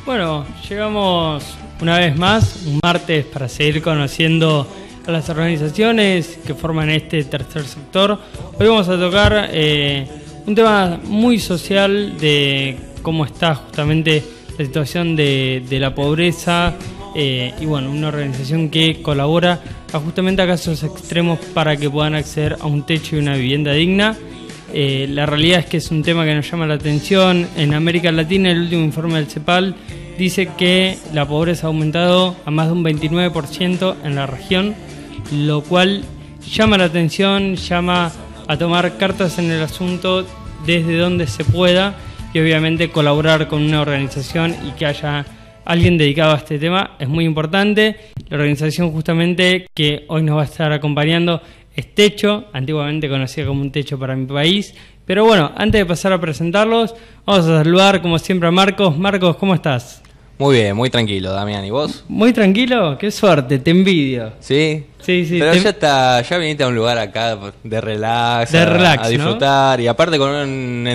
Bueno, llegamos una vez más, un martes, para seguir conociendo a las organizaciones que forman este tercer sector. Hoy vamos a tocar un tema muy social de cómo está justamente la situación de la pobreza y bueno, una organización que colabora justamente a casos extremos para que puedan acceder a un techo y una vivienda digna. La realidad es que es un tema que nos llama la atención. En América Latina, el último informe del CEPAL dice que la pobreza ha aumentado a más de un 29% en la región, lo cual llama la atención, llama a tomar cartas en el asunto desde donde se pueda y obviamente colaborar con una organización y que haya alguien dedicado a este tema es muy importante. La organización justamente que hoy nos va a estar acompañando es Techo, antiguamente conocida como Un Techo para Mi País. Pero bueno, antes de pasar a presentarlos, vamos a saludar como siempre a Marcos. Marcos, ¿cómo estás? Muy bien, muy tranquilo, Damián. ¿Y vos? ¿Muy tranquilo? ¡Qué suerte! Te envidio. ¿Sí? Sí. Pero ya viniste a un lugar acá de relax, a disfrutar, ¿no? Y aparte con un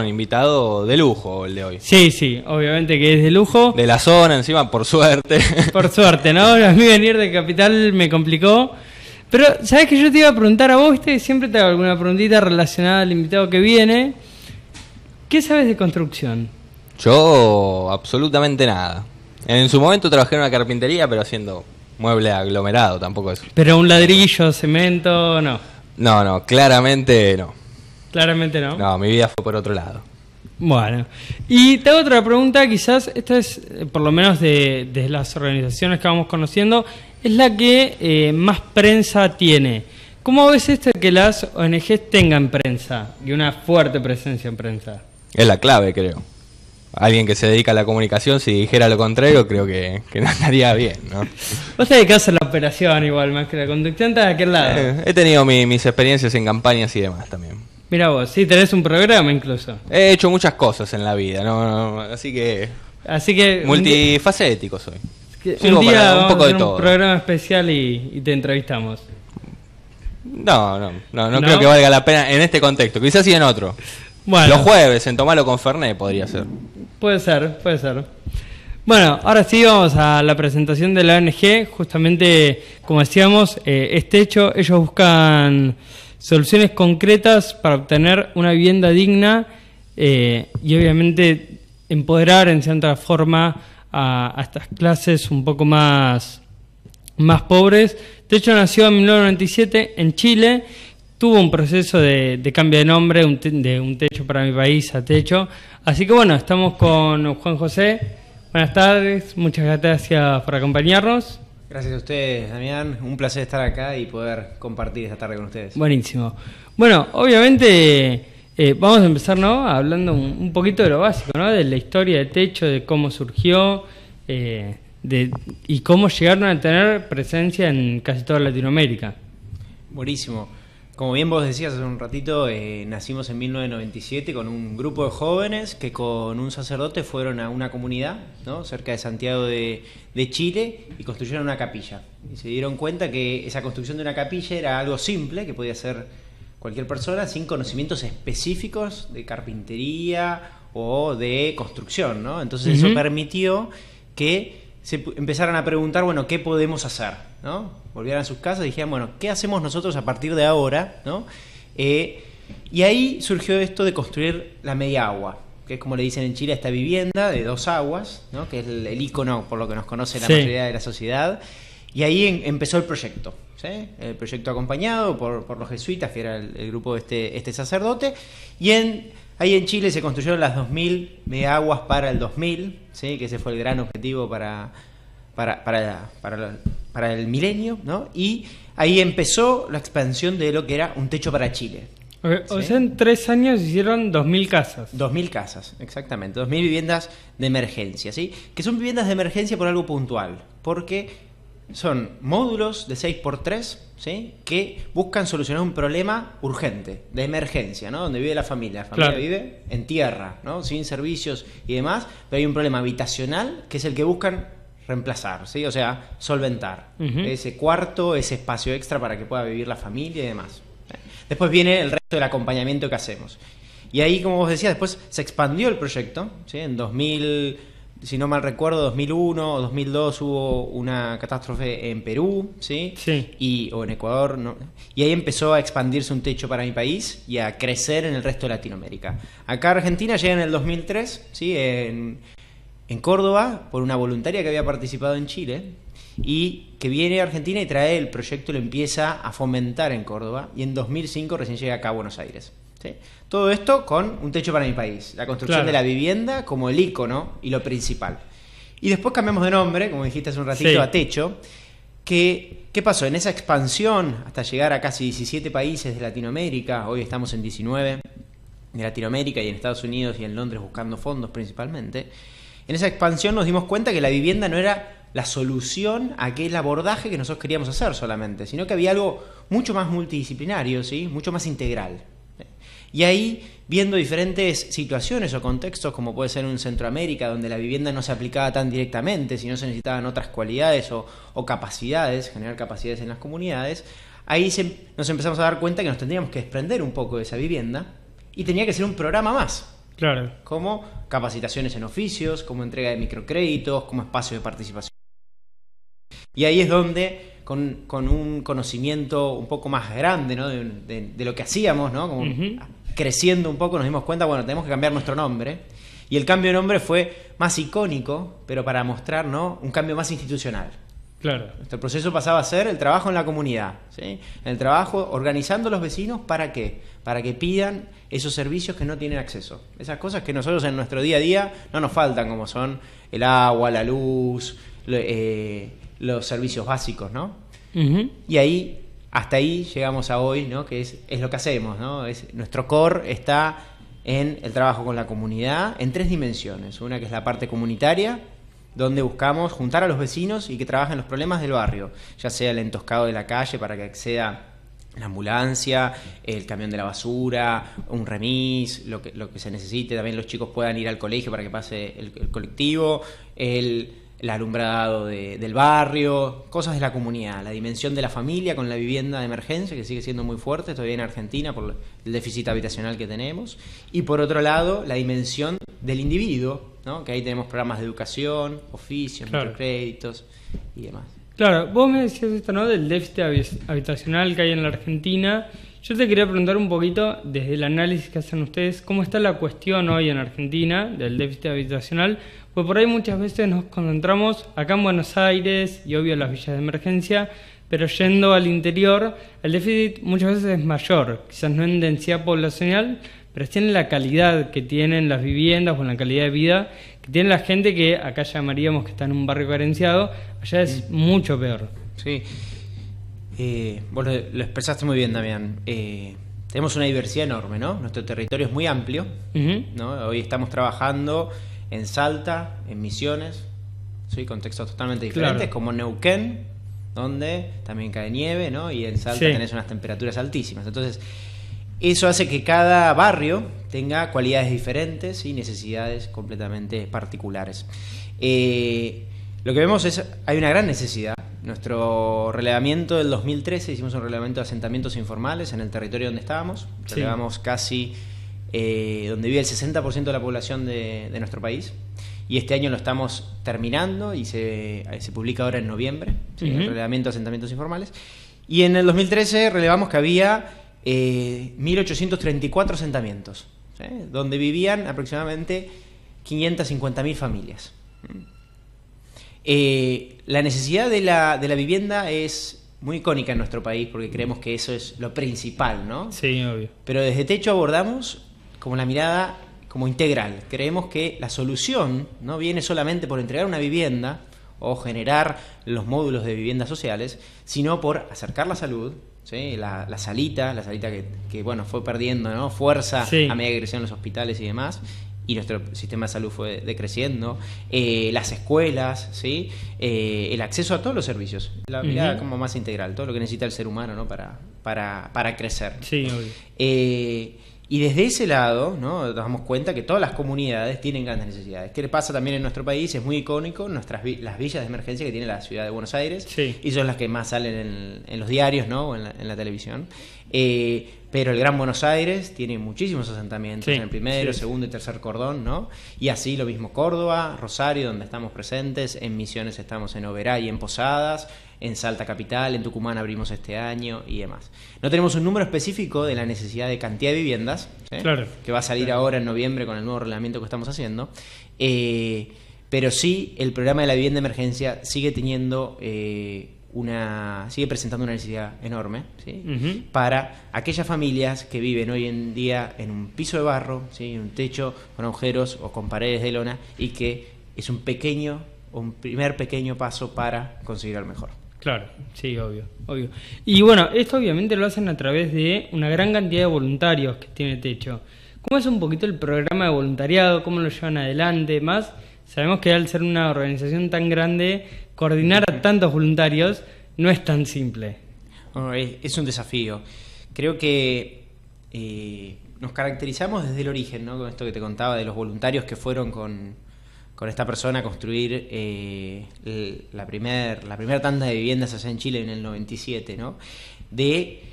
invitado de lujo el de hoy. Sí, obviamente que es de lujo. De la zona encima, por suerte. Por suerte, ¿no? A mí venir de Capital me complicó. Pero, ¿sabes que yo te iba a preguntar a vos? ¿Viste? Siempre te hago alguna preguntita relacionada al invitado que viene. ¿Qué sabes de construcción? Yo, absolutamente nada. En su momento trabajé en una carpintería, pero haciendo mueble aglomerado, tampoco eso. ¿Pero un ladrillo, cemento, no? No, claramente no. Claramente no. No, mi vida fue por otro lado. Bueno, y te hago otra pregunta, quizás esta es, por lo menos de las organizaciones que vamos conociendo, es la que más prensa tiene. ¿Cómo ves esto de que las ONGs tengan prensa y una fuerte presencia en prensa? Es la clave, creo. Alguien que se dedica a la comunicación, si dijera lo contrario, creo que no estaría bien, ¿no? Vos te dedicás a la operación igual, más que la conducción, estás de aquel lado. He tenido mis experiencias en campañas y demás también. Mira vos, sí, tenés un programa incluso. He hecho muchas cosas en la vida, ¿no? Así que multifacético soy. Un día vamos un poco a hacer un programa especial y te entrevistamos. No creo que valga la pena en este contexto, quizás sí en otro. Bueno, los jueves en Tomalo con Fernet podría ser. Puede ser. Bueno, ahora sí vamos a la presentación de la ONG. Justamente, como decíamos, es Techo. Ellos buscan soluciones concretas para obtener una vivienda digna y obviamente empoderar en cierta forma a estas clases un poco más pobres. Techo nació en 1997 en Chile. Tuvo un proceso de cambio de nombre, de Un Techo para Mi País a Techo. Así que bueno, estamos con Juan José. Buenas tardes, muchas gracias por acompañarnos. Gracias a ustedes, Damián. Un placer estar acá y poder compartir esta tarde con ustedes. Buenísimo. Bueno, obviamente vamos a empezar, ¿no? Hablando un poquito de lo básico, ¿no? De la historia de Techo, de cómo surgió y cómo llegaron a tener presencia en casi toda Latinoamérica. Buenísimo. Como bien vos decías hace un ratito, nacimos en 1997 con un grupo de jóvenes que con un sacerdote fueron a una comunidad, ¿no?, cerca de Santiago de Chile, y construyeron una capilla. Y se dieron cuenta que esa construcción de una capilla era algo simple, que podía hacer cualquier persona sin conocimientos específicos de carpintería o de construcción, ¿no? Entonces eso permitió que se empezaron a preguntar, bueno, ¿qué podemos hacer?, ¿no? Volvieron a sus casas y dijeron, bueno, ¿qué hacemos nosotros a partir de ahora?, ¿no? Y ahí surgió esto de construir la media agua, que es como le dicen en Chile, esta vivienda de 2 aguas, ¿no?, que es el ícono por lo que nos conoce la mayoría de la sociedad. Y ahí empezó el proyecto, ¿sí? El proyecto acompañado por los jesuitas, que era el grupo de este sacerdote. Y ahí en Chile se construyeron las 2000 megaguas para el 2000, ¿sí?, que ese fue el gran objetivo para el milenio, ¿no? Y ahí empezó la expansión de lo que era Un Techo para Chile. O sea, en 3 años hicieron 2000 casas. 2000 casas, exactamente. 2000 viviendas de emergencia, ¿sí? Que son viviendas de emergencia por algo puntual, porque son módulos de 6x3, ¿sí?, que buscan solucionar un problema urgente, de emergencia, ¿no?, donde vive la familia. La familia vive en tierra, ¿no?, sin servicios y demás, pero hay un problema habitacional que es el que buscan reemplazar, ¿sí?, o sea, solventar ese cuarto, ese espacio extra para que pueda vivir la familia y demás. Después viene el resto del acompañamiento que hacemos. Y ahí, como vos decías, después se expandió el proyecto, ¿sí? En 2000, si no mal recuerdo, 2001 o 2002 hubo una catástrofe en Perú, ¿sí? O en Ecuador, ¿no? Y ahí empezó a expandirse un techo para mi país y a crecer en el resto de Latinoamérica. Acá a Argentina llega en el 2003, ¿sí? En Córdoba, por una voluntaria que había participado en Chile, y que viene a Argentina y trae el proyecto, lo empieza a fomentar en Córdoba, y en 2005 recién llega acá a Buenos Aires. ¿Sí? Todo esto con un techo para mi país, la construcción de la vivienda como el ícono y lo principal. Y después cambiamos de nombre, como dijiste hace un ratito, a Techo. ¿Qué pasó? En esa expansión hasta llegar a casi 17 países de Latinoamérica, hoy estamos en 19 de Latinoamérica y en Estados Unidos y en Londres buscando fondos principalmente, en esa expansión nos dimos cuenta que la vivienda no era la solución a aquel abordaje que nosotros queríamos hacer solamente, sino que había algo mucho más multidisciplinario, ¿sí? Mucho más integral. Y ahí, viendo diferentes situaciones o contextos, como puede ser en Centroamérica, donde la vivienda no se aplicaba tan directamente, sino se necesitaban otras cualidades o capacidades, generar capacidades en las comunidades, ahí nos empezamos a dar cuenta que nos tendríamos que desprender un poco de esa vivienda y tenía que ser un programa más. Claro. Como capacitaciones en oficios, como entrega de microcréditos, como espacio de participación. Y ahí es donde, con un conocimiento un poco más grande, ¿no? de lo que hacíamos, ¿no? Como creciendo un poco, nos dimos cuenta, bueno, tenemos que cambiar nuestro nombre. Y el cambio de nombre fue más icónico, pero para mostrar, ¿no? Un cambio más institucional. Claro. Nuestro proceso pasaba a ser el trabajo en la comunidad, ¿sí? El trabajo organizando a los vecinos, ¿para qué? Para que pidan esos servicios que no tienen acceso. Esas cosas que nosotros en nuestro día a día no nos faltan, como son el agua, la luz, los servicios básicos, ¿no? Y ahí, hasta ahí llegamos a hoy, ¿no? Que es lo que hacemos, ¿no? Nuestro core está en el trabajo con la comunidad en 3 dimensiones. Una que es la parte comunitaria, donde buscamos juntar a los vecinos y que trabajen los problemas del barrio, ya sea el entoscado de la calle para que acceda la ambulancia, el camión de la basura, un remis, lo que se necesite, también los chicos puedan ir al colegio para que pase el colectivo, el alumbrado del barrio, cosas de la comunidad, la dimensión de la familia con la vivienda de emergencia, que sigue siendo muy fuerte todavía en Argentina por el déficit habitacional que tenemos, y por otro lado la dimensión del individuo, ¿no? Que ahí tenemos programas de educación, oficios, microcréditos y demás. Claro, vos me decías esto, ¿no? Del déficit habitacional que hay en la Argentina. Yo te quería preguntar un poquito, desde el análisis que hacen ustedes, ¿cómo está la cuestión hoy en Argentina del déficit habitacional? Pues por ahí muchas veces nos concentramos acá en Buenos Aires y obvio en las villas de emergencia, pero yendo al interior, el déficit muchas veces es mayor, quizás no en densidad poblacional, pero sí en la calidad que tienen las viviendas o en la calidad de vida que tiene la gente, que acá llamaríamos que está en un barrio carenciado, allá es mucho peor. Sí, vos lo expresaste muy bien, Damián. Tenemos una diversidad enorme, ¿no? Nuestro territorio es muy amplio, ¿no? Hoy estamos trabajando en Salta, en Misiones, ¿sí? Contextos totalmente diferentes, como Neuquén, donde también cae nieve, ¿no? Y en Salta tenés unas temperaturas altísimas. Entonces, eso hace que cada barrio tenga cualidades diferentes y necesidades completamente particulares. Lo que vemos es, hay una gran necesidad. Nuestro relevamiento del 2013, hicimos un relevamiento de asentamientos informales en el territorio donde estábamos. Relevamos casi donde vive el 60% de la población de nuestro país. Y este año lo estamos terminando y se publica ahora en noviembre, el relevamiento de asentamientos informales. Y en el 2013 relevamos que había 1.834 asentamientos, ¿sí? Donde vivían aproximadamente 550.000 familias. La necesidad de la vivienda es muy icónica en nuestro país porque creemos que eso es lo principal, ¿no? Sí, obvio. Pero desde Techo abordamos como la mirada como integral. Creemos que la solución no viene solamente por entregar una vivienda o generar los módulos de viviendas sociales, sino por acercar la salud, ¿sí? La salita que bueno, fue perdiendo, ¿no? Fuerza a medida que crecieron los hospitales y demás, y nuestro sistema de salud fue decreciendo, las escuelas, ¿sí? El acceso a todos los servicios, la mirada como más integral, todo lo que necesita el ser humano, ¿no? para crecer. Sí, obvio. Y desde ese lado, ¿no?, nos damos cuenta que todas las comunidades tienen grandes necesidades. ¿Qué le pasa también en nuestro país? Es muy icónico las villas de emergencia que tiene la ciudad de Buenos Aires, sí, y son las que más salen en los diarios, ¿no?, o en la televisión. Pero el Gran Buenos Aires tiene muchísimos asentamientos, sí, en el primero, sí, segundo y tercer cordón, ¿no? Y así lo mismo Córdoba, Rosario, donde estamos presentes, en Misiones estamos en Oberá y en Posadas, en Salta Capital, en Tucumán abrimos este año y demás. No tenemos un número específico de la necesidad de cantidad de viviendas, ¿sí?, claro, que va a salir ahora en noviembre con el nuevo reglamento que estamos haciendo, pero sí el programa de la vivienda de emergencia sigue teniendo sigue presentando una necesidad enorme, ¿sí?, para aquellas familias que viven hoy en día en un piso de barro, ¿sí?, en un techo con agujeros o con paredes de lona, y que es un primer pequeño paso para conseguir algo mejor. Claro, sí, obvio. Y bueno, esto obviamente lo hacen a través de una gran cantidad de voluntarios que tiene Techo. ¿Cómo es un poquito el programa de voluntariado? ¿Cómo lo llevan adelante? Más, sabemos que al ser una organización tan grande, coordinar a tantos voluntarios no es tan simple. Bueno, es un desafío. Creo que nos caracterizamos desde el origen, ¿no?, con esto que te contaba de los voluntarios que fueron con esta persona a construir la primera tanda de viviendas allá en Chile en el 97, ¿no?, de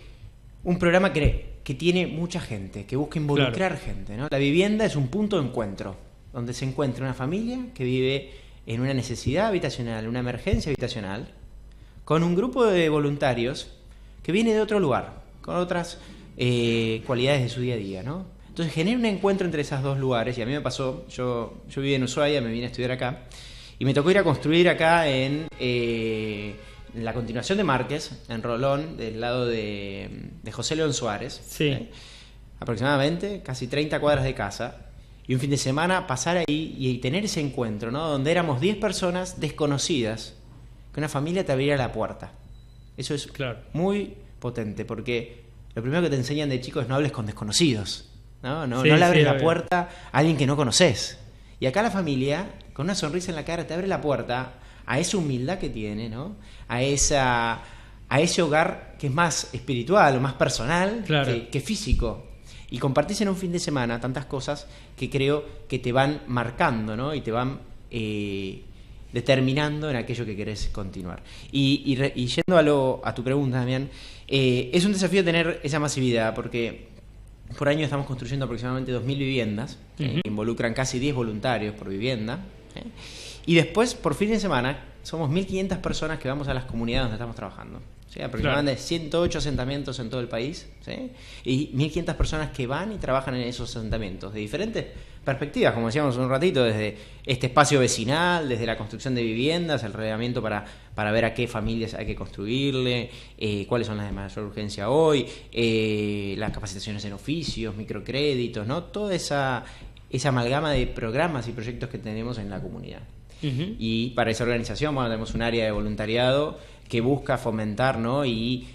un programa que tiene mucha gente, que busca involucrar, claro, gente, ¿no? La vivienda es un punto de encuentro, donde se encuentra una familia que vive en una necesidad habitacional, una emergencia habitacional, con un grupo de voluntarios que viene de otro lugar, con otras cualidades de su día a día, ¿no? Entonces genera un encuentro entre esos dos lugares, y a mí me pasó, yo viví en Ushuaia, me vine a estudiar acá, y me tocó ir a construir acá en la continuación de Márquez, en Rolón, del lado de José León Suárez, sí, aproximadamente, casi 30 cuadras de casa, y un fin de semana pasar ahí y tener ese encuentro, ¿no?, donde éramos 10 personas desconocidas, que una familia te abriera la puerta. Eso es, claro, muy potente, porque lo primero que te enseñan de chico es no hables con desconocidos, no le abres la puerta a alguien que no conoces. Y acá la familia, con una sonrisa en la cara, te abre la puerta a esa humildad que tiene, ¿no?, a ese hogar que es más espiritual o más personal, claro, que físico. Y compartís en un fin de semana tantas cosas que creo que te van marcando, ¿no?, y te van determinando en aquello que querés continuar. Y yendo a tu pregunta, Damián, es un desafío tener esa masividad, porque por año estamos construyendo aproximadamente 2.000 viviendas, que involucran casi 10 voluntarios por vivienda, y después, por fin de semana, somos 1.500 personas que vamos a las comunidades donde estamos trabajando, ¿sí?, aproximadamente, claro, 108 asentamientos en todo el país, ¿sí?, y 1.500 personas que van y trabajan en esos asentamientos de diferentes perspectivas, como decíamos un ratito, desde este espacio vecinal, desde la construcción de viviendas, el reglamento para ver a qué familias hay que construirle, cuáles son las de mayor urgencia hoy, las capacitaciones en oficios, microcréditos, ¿no?, toda esa amalgama de programas y proyectos que tenemos en la comunidad. Y para esa organización, bueno, tenemos un área de voluntariado que busca fomentar, ¿no?, y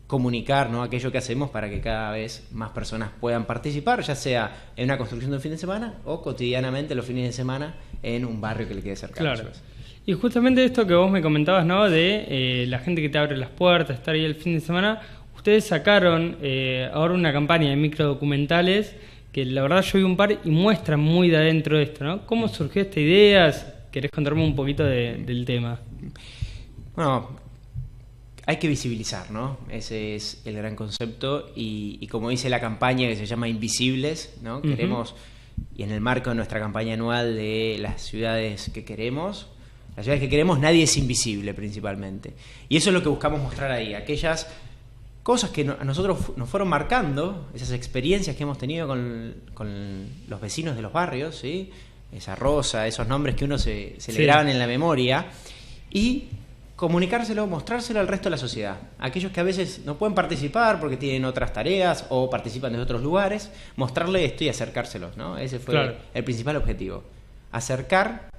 comunicar, ¿no?, aquello que hacemos para que cada vez más personas puedan participar, ya sea en una construcción de un fin de semana o cotidianamente los fines de semana en un barrio que le quede cercano. Claro. Y justamente esto que vos me comentabas, ¿no?, de la gente que te abre las puertas, estar ahí el fin de semana, ustedes sacaron ahora una campaña de microdocumentales que la verdad yo vi un par y muestran muy de adentro esto, ¿no? ¿Cómo surgió esta idea? ¿Querés contarme un poquito del tema? Bueno, hay que visibilizar, ¿no? Ese es el gran concepto, y como dice la campaña que se llama Invisibles, ¿no? Queremos, y en el marco de nuestra campaña anual de las ciudades que queremos, nadie es invisible principalmente. Y eso es lo que buscamos mostrar ahí, aquellas cosas que a nosotros nos fueron marcando, esas experiencias que hemos tenido con los vecinos de los barrios, ¿sí?, esa rosa, esos nombres que uno se le graban en la memoria, y comunicárselo, mostrárselo al resto de la sociedad. Aquellos que a veces no pueden participar porque tienen otras tareas o participan de otros lugares, mostrarle esto y acercárselos, ¿no? Ese fue el principal objetivo. Acercar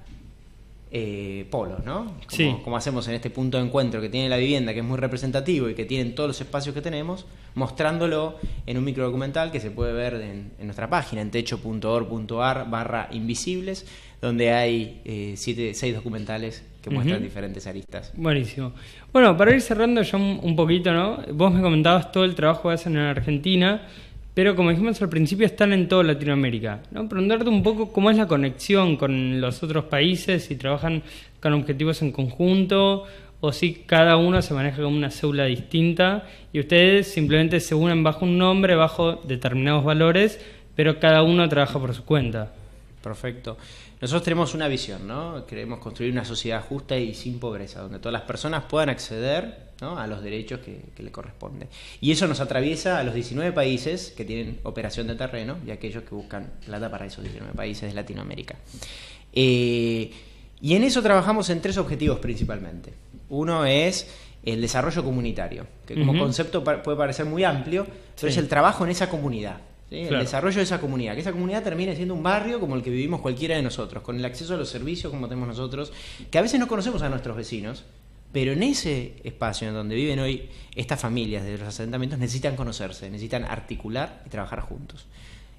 polos, ¿no? Como hacemos en este punto de encuentro que tiene la vivienda, que es muy representativo y que tienen todos los espacios que tenemos, mostrándolo en un microdocumental que se puede ver en nuestra página, en techo.org.ar/invisibles, donde hay 6 documentales que muestran diferentes aristas. Buenísimo. Bueno, para ir cerrando ya un poquito, ¿no? Vos me comentabas todo el trabajo que hacen en Argentina, pero como dijimos al principio están en toda Latinoamérica, ¿no? Preguntarte un poco cómo es la conexión con los otros países, si trabajan con objetivos en conjunto o si cada uno se maneja como una célula distinta y ustedes simplemente se unen bajo un nombre, bajo determinados valores, pero cada uno trabaja por su cuenta. Perfecto. Nosotros tenemos una visión, ¿no? Queremos construir una sociedad justa y sin pobreza, donde todas las personas puedan acceder, ¿no?, a los derechos que le corresponden. Y eso nos atraviesa a los 19 países que tienen operación de terreno y aquellos que buscan plata para esos 19 países de Latinoamérica. Y en eso trabajamos en 3 objetivos principalmente. Uno es el desarrollo comunitario, que como concepto puede parecer muy amplio, pero es el trabajo en esa comunidad. ¿Sí? El desarrollo de esa comunidad, que esa comunidad termine siendo un barrio como el que vivimos cualquiera de nosotros, con el acceso a los servicios como tenemos nosotros, que a veces no conocemos a nuestros vecinos, pero en ese espacio en donde viven hoy estas familias de los asentamientos necesitan conocerse, necesitan articular y trabajar juntos.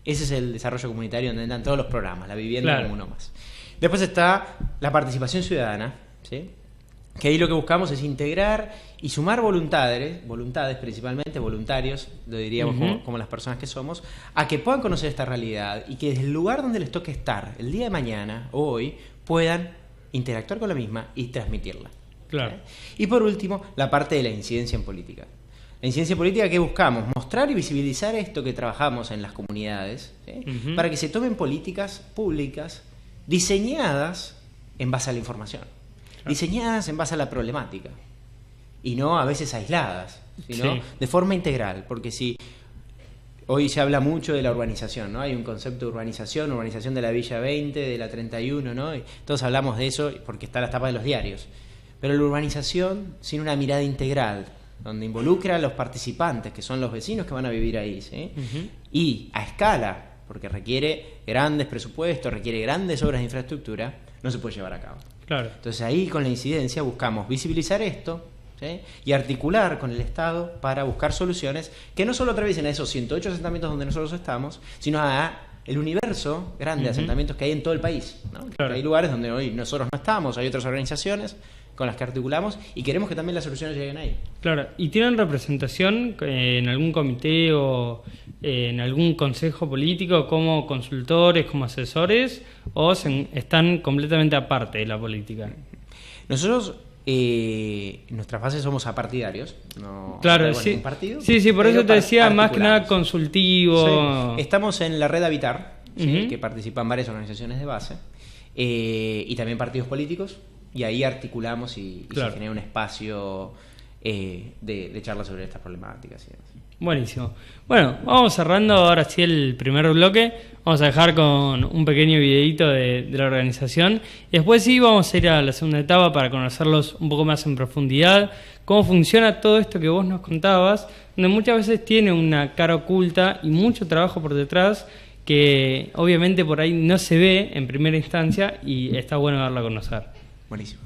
Ese es el desarrollo comunitario donde entran todos los programas, la vivienda como uno más. Después está la participación ciudadana, ¿sí?, que ahí lo que buscamos es integrar y sumar voluntades principalmente, voluntarios, lo diríamos como las personas que somos, a que puedan conocer esta realidad y que desde el lugar donde les toque estar el día de mañana o hoy puedan interactuar con la misma y transmitirla. Claro. Y por último, la parte de la incidencia en política. La incidencia política que buscamos, mostrar y visibilizar esto que trabajamos en las comunidades, ¿sí?, para que se tomen políticas públicas diseñadas en base a la información. Diseñadas en base a la problemática y no a veces aisladas, sino de forma integral, porque si hoy se habla mucho de la urbanización, ¿no? Hay un concepto de urbanización de la Villa 20, de la 31, ¿no? Y todos hablamos de eso porque está en las tapas de los diarios, pero la urbanización sin una mirada integral, donde involucra a los participantes, que son los vecinos que van a vivir ahí, ¿sí? Y a escala, porque requiere grandes presupuestos, requiere grandes obras de infraestructura, no se puede llevar a cabo. Claro. Entonces ahí con la incidencia buscamos visibilizar esto, ¿sí?, y articular con el Estado para buscar soluciones que no solo atraviesen a esos 108 asentamientos donde nosotros estamos, sino a el universo grande de asentamientos que hay en todo el país, ¿no? Claro. Hay lugares donde hoy nosotros no estamos, hay otras organizaciones con las que articulamos y queremos que también las soluciones lleguen ahí. Claro, ¿y tienen representación en algún comité o en algún consejo político como consultores, como asesores, o están completamente aparte de la política? Nosotros en nuestra fase somos apartidarios, no claro, sí, partido, sí, por eso te decía más que nada consultivo. Sí. Estamos en la red Habitar, ¿sí?, que participan varias organizaciones de base y también partidos políticos. Y ahí articulamos y se genera un espacio de charla sobre estas problemáticas. Buenísimo. Bueno, vamos cerrando ahora sí el primer bloque. Vamos a dejar con un pequeño videito de la organización. Y después sí vamos a ir a la segunda etapa para conocerlos un poco más en profundidad. Cómo funciona todo esto que vos nos contabas, donde muchas veces tiene una cara oculta y mucho trabajo por detrás que obviamente por ahí no se ve en primera instancia y está bueno darlo a conocer. Buenísimo.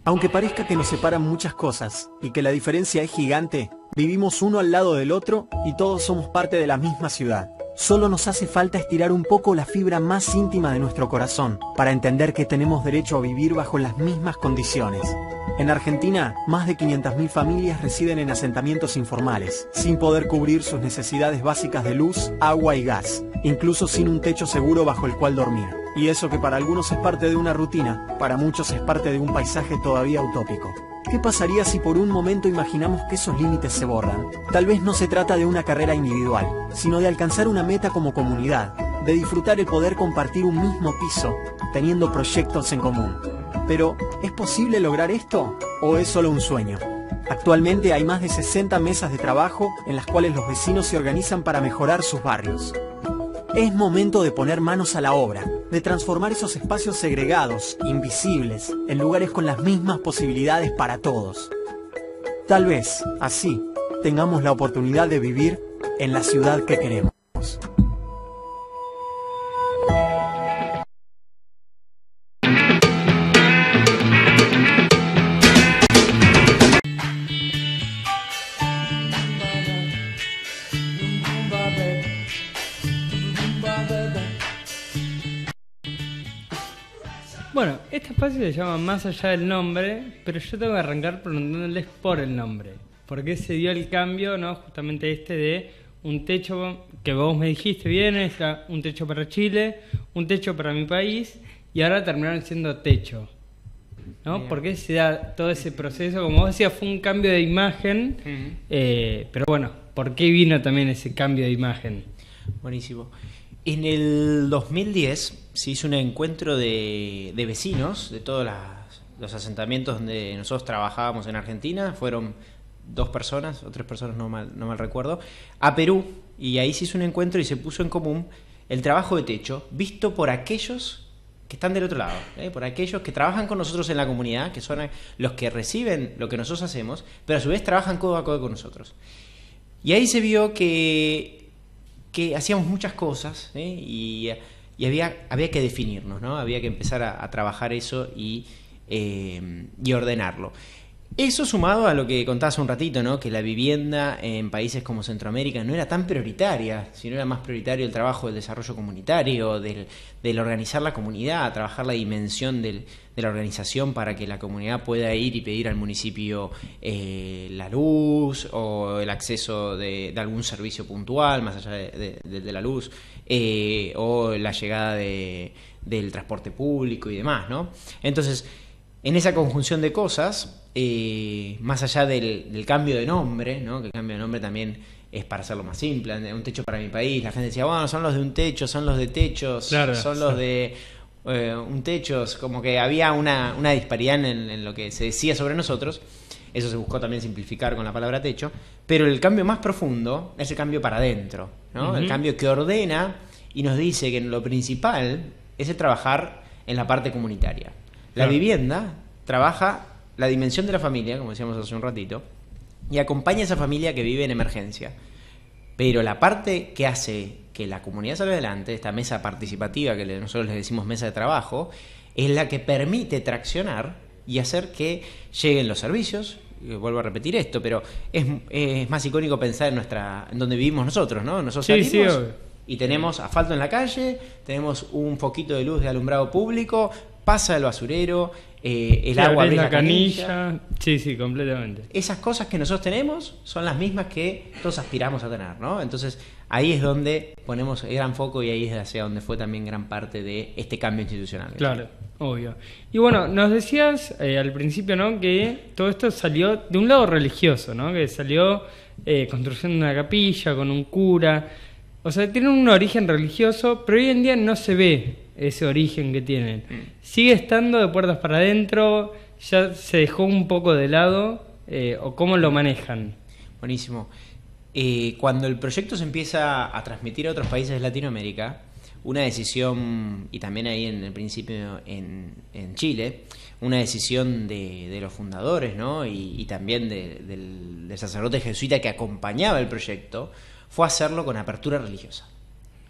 Aunque parezca que nos separan muchas cosas y que la diferencia es gigante, vivimos uno al lado del otro y todos somos parte de la misma ciudad. Solo nos hace falta estirar un poco la fibra más íntima de nuestro corazón para entender que tenemos derecho a vivir bajo las mismas condiciones. En Argentina, más de 500.000 familias residen en asentamientos informales, sin poder cubrir sus necesidades básicas de luz, agua y gas, incluso sin un techo seguro bajo el cual dormir. Y eso que para algunos es parte de una rutina, para muchos es parte de un paisaje todavía utópico. ¿Qué pasaría si por un momento imaginamos que esos límites se borran? Tal vez no se trata de una carrera individual, sino de alcanzar una meta como comunidad, de disfrutar el poder compartir un mismo piso, teniendo proyectos en común. Pero, ¿es posible lograr esto? ¿O es solo un sueño? Actualmente hay más de 60 mesas de trabajo en las cuales los vecinos se organizan para mejorar sus barrios. Es momento de poner manos a la obra, de transformar esos espacios segregados, invisibles, en lugares con las mismas posibilidades para todos. Tal vez, así, tengamos la oportunidad de vivir en la ciudad que queremos. Bueno, este espacio se llama Más allá del nombre, pero yo tengo que arrancar preguntándoles por el nombre. ¿Por qué se dio el cambio, no, justamente de un techo que vos me dijiste bien, era un techo para Chile, un techo para mi país, y ahora terminaron siendo techo, ¿no? Bien. ¿Por qué se da todo ese proceso? Como vos decías, fue un cambio de imagen, pero bueno, ¿por qué vino también ese cambio de imagen? Buenísimo. En el 2010 se hizo un encuentro de vecinos de todos los asentamientos donde nosotros trabajábamos en Argentina. Fueron 2 personas o 3 personas, no mal recuerdo, a Perú, y ahí se hizo un encuentro y se puso en común el trabajo de techo visto por aquellos que están del otro lado, por aquellos que trabajan con nosotros en la comunidad, que son los que reciben lo que nosotros hacemos, pero a su vez trabajan codo a codo con nosotros. Y ahí se vio que hacíamos muchas cosas, y había que definirnos, ¿no? Había que empezar a trabajar eso y ordenarlo. Eso sumado a lo que contabas un ratito, ¿no? Que la vivienda en países como Centroamérica no era tan prioritaria, sino era más prioritario el trabajo del desarrollo comunitario, del organizar la comunidad, trabajar la dimensión de la organización para que la comunidad pueda ir y pedir al municipio la luz o el acceso de algún servicio puntual, más allá de la luz, o la llegada del transporte público y demás, ¿no? Entonces, en esa conjunción de cosas, más allá del cambio de nombre, ¿no? Que el cambio de nombre también es para hacerlo más simple. Un techo para mi país, la gente decía, bueno, son los de un techo, son los de techos, claro, son los de un techo. Como que había una disparidad en lo que se decía sobre nosotros. Eso se buscó también simplificar con la palabra techo. Pero el cambio más profundo es el cambio para adentro, ¿no? El cambio que ordena y nos dice que lo principal es el trabajar en la parte comunitaria. La vivienda trabaja la dimensión de la familia, como decíamos hace un ratito, y acompaña a esa familia que vive en emergencia. Pero la parte que hace que la comunidad salga adelante, esta mesa participativa que nosotros le decimos mesa de trabajo, es la que permite traccionar y hacer que lleguen los servicios. Vuelvo a repetir esto, pero es más icónico pensar en donde vivimos nosotros, ¿no? Nosotros salimos y tenemos asfalto en la calle, tenemos un foquito de luz de alumbrado público, pasa el basurero, el agua abre la canilla. Sí, completamente. Esas cosas que nosotros tenemos son las mismas que todos aspiramos a tener, ¿no? Entonces ahí es donde ponemos el gran foco y ahí es hacia donde fue también gran parte de este cambio institucional. Claro, obvio. Y bueno, nos decías al principio, ¿no? Que todo esto salió de un lado religioso, ¿no? Que salió construcción de una capilla con un cura. O sea, tienen un origen religioso, pero hoy en día no se ve ese origen que tienen. ¿Sigue estando de puertas para adentro? ¿Ya se dejó un poco de lado? ¿O cómo lo manejan? Buenísimo. Cuando el proyecto se empieza a transmitir a otros países de Latinoamérica, una decisión, y también ahí en el principio en Chile, una decisión de los fundadores, ¿no? y también del sacerdote jesuita que acompañaba el proyecto, fue hacerlo con apertura religiosa.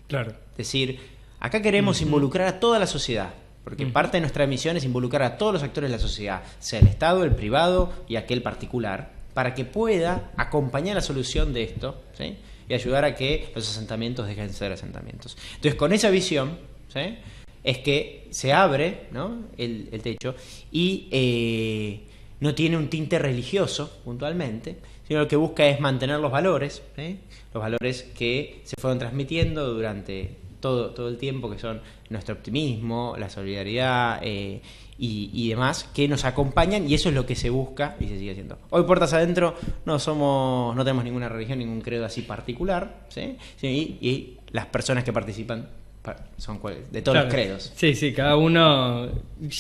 Claro. Es decir, acá queremos involucrar a toda la sociedad, porque parte de nuestra misión es involucrar a todos los actores de la sociedad, sea el Estado, el privado y aquel particular, para que pueda acompañar la solución de esto, ¿sí? Y ayudar a que los asentamientos dejen de ser asentamientos. Entonces, con esa visión, ¿sí? Es que se abre, ¿no? el techo y no tiene un tinte religioso puntualmente, sino lo que busca es mantener los valores, ¿sí? Los valores que se fueron transmitiendo durante todo el tiempo, que son nuestro optimismo, la solidaridad y demás, que nos acompañan, y eso es lo que se busca y se sigue haciendo. Hoy, puertas adentro, no tenemos ninguna religión, ningún credo así particular, ¿sí? Y las personas que participan son de todos los credos. Sí, cada uno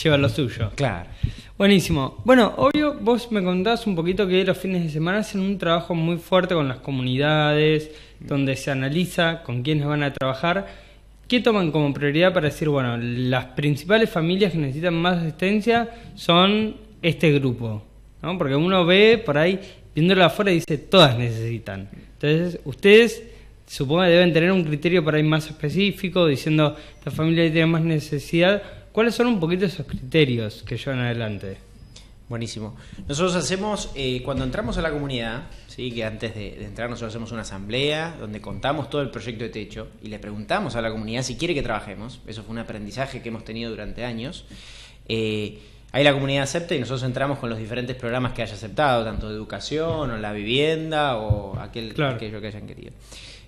lleva lo suyo. Claro. Buenísimo. Bueno, obvio, vos me contabas un poquito que los fines de semana hacen un trabajo muy fuerte con las comunidades, donde se analiza con quiénes van a trabajar. ¿Qué toman como prioridad para decir, bueno, las principales familias que necesitan más asistencia son este grupo, ¿no? Porque uno ve por ahí, viéndolo afuera, dice, todas necesitan. Entonces, ustedes supongo que deben tener un criterio por ahí más específico, diciendo, esta familia tiene más necesidad. ¿Cuáles son un poquito esos criterios que llevan adelante? Buenísimo. Nosotros hacemos, cuando entramos a la comunidad, ¿sí? Que antes de entrar nosotros hacemos una asamblea donde contamos todo el proyecto de techo y le preguntamos a la comunidad si quiere que trabajemos. Eso fue un aprendizaje que hemos tenido durante años. Ahí la comunidad acepta y nosotros entramos con los diferentes programas que haya aceptado, tanto de educación o la vivienda o aquello que hayan querido.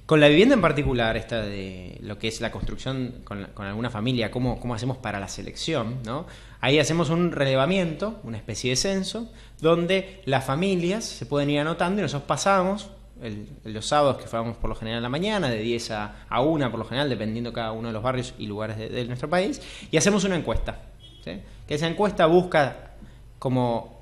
Con la vivienda en particular, esta de lo que es la construcción con alguna familia, cómo hacemos para la selección, ¿no? Ahí hacemos un relevamiento, una especie de censo, donde las familias se pueden ir anotando y nosotros pasamos los sábados, que vamos por lo general en la mañana, de 10 a 1 por lo general, dependiendo cada uno de los barrios y lugares de nuestro país, y hacemos una encuesta, ¿sí? Que esa encuesta busca como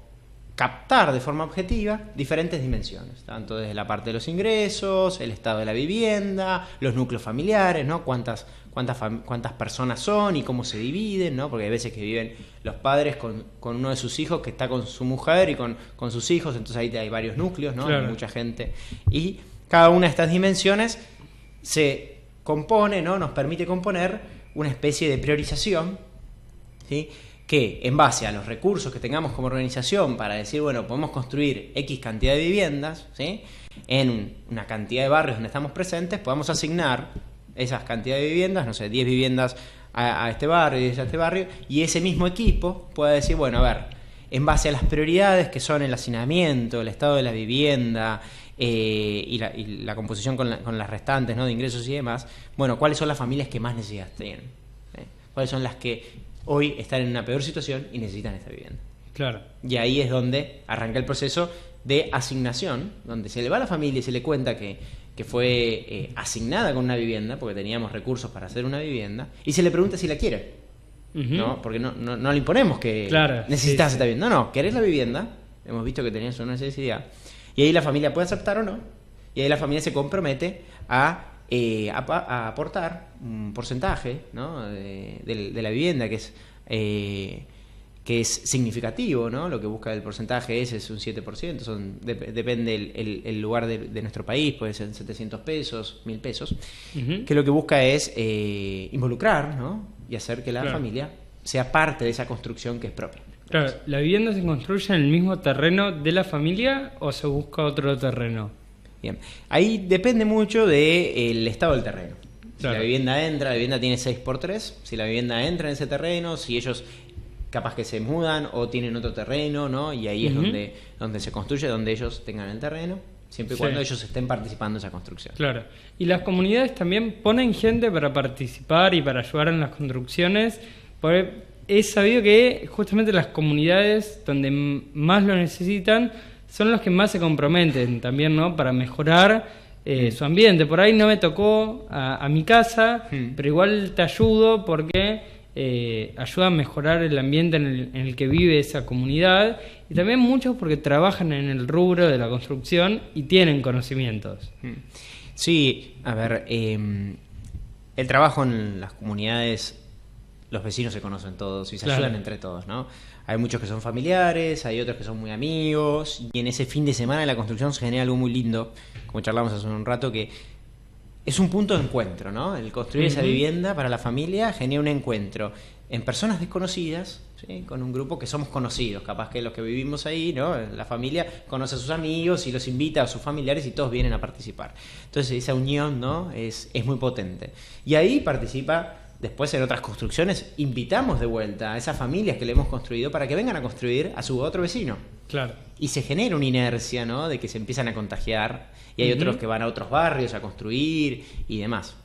captar de forma objetiva diferentes dimensiones, tanto desde la parte de los ingresos, el estado de la vivienda, los núcleos familiares, ¿no? Cuántas personas son y cómo se dividen, ¿no? Porque hay veces que viven los padres con uno de sus hijos que está con su mujer y con sus hijos, entonces ahí hay varios núcleos, ¿no? Claro. Hay mucha gente. Y cada una de estas dimensiones se compone, ¿no? Nos permite componer una especie de priorización, ¿sí? Que en base a los recursos que tengamos como organización para decir, bueno, podemos construir X cantidad de viviendas, ¿sí? En una cantidad de barrios donde estamos presentes, podemos asignar esas cantidades de viviendas, no sé, 10 viviendas a este barrio, 10 a este barrio, y ese mismo equipo puede decir, bueno, a ver, en base a las prioridades que son el hacinamiento, el estado de la vivienda y la composición con las restantes, ¿no? De ingresos y demás, bueno, ¿cuáles son las familias que más necesidades tienen? ¿Cuáles son las que hoy están en una peor situación y necesitan esta vivienda? Claro. Y ahí es donde arranca el proceso de asignación, donde se le va a la familia y se le cuenta que fue asignada con una vivienda, porque teníamos recursos para hacer una vivienda, y se le pregunta si la quiere, ¿no? Porque no le imponemos que necesitas esta vivienda. No, querés la vivienda, hemos visto que tenías una necesidad, y ahí la familia puede aceptar o no, y ahí la familia se compromete a aportar un porcentaje, ¿no? de la vivienda que es significativo, ¿no? Lo que busca el porcentaje es un 7%, depende el lugar de nuestro país, puede ser 700 pesos, 1.000 pesos, que lo que busca es involucrar, ¿no? Y hacer que la familia sea parte de esa construcción que es propia. Claro, ¿la vivienda se construye en el mismo terreno de la familia o se busca otro terreno? Bien, ahí depende mucho del estado del terreno. Si Claro. la vivienda tiene 6x3, si la vivienda entra en ese terreno, si ellos capaz que se mudan o tienen otro terreno, ¿no? Y ahí es donde se construye, donde ellos tengan el terreno, siempre y cuando ellos estén participando en esa construcción. Claro. ¿Y las comunidades también ponen gente para participar y para ayudar en las construcciones? Porque he sabido que justamente las comunidades donde más lo necesitan son los que más se comprometen también, ¿no? Para mejorar su ambiente. Por ahí no me tocó a mi casa, pero igual te ayudo porque ayuda a mejorar el ambiente en el que vive esa comunidad, y también muchos porque trabajan en el rubro de la construcción y tienen conocimientos. Sí, a ver, el trabajo en las comunidades, los vecinos se conocen todos y se ayudan entre todos, ¿no? Hay muchos que son familiares, hay otros que son muy amigos, y en ese fin de semana de la construcción se genera algo muy lindo, como charlamos hace un rato, que es un punto de encuentro, ¿no? El construir esa vivienda para la familia genera un encuentro en personas desconocidas, ¿sí? Con un grupo que somos conocidos, capaz que los que vivimos ahí, ¿no? La familia conoce a sus amigos y los invita a sus familiares y todos vienen a participar. Entonces esa unión, ¿no? Es muy potente. Y ahí participa. Después en otras construcciones invitamos de vuelta a esas familias que le hemos construido para que vengan a construir a su otro vecino. Claro. Y se genera una inercia, ¿no? De que se empiezan a contagiar y hay otros que van a otros barrios a construir y demás.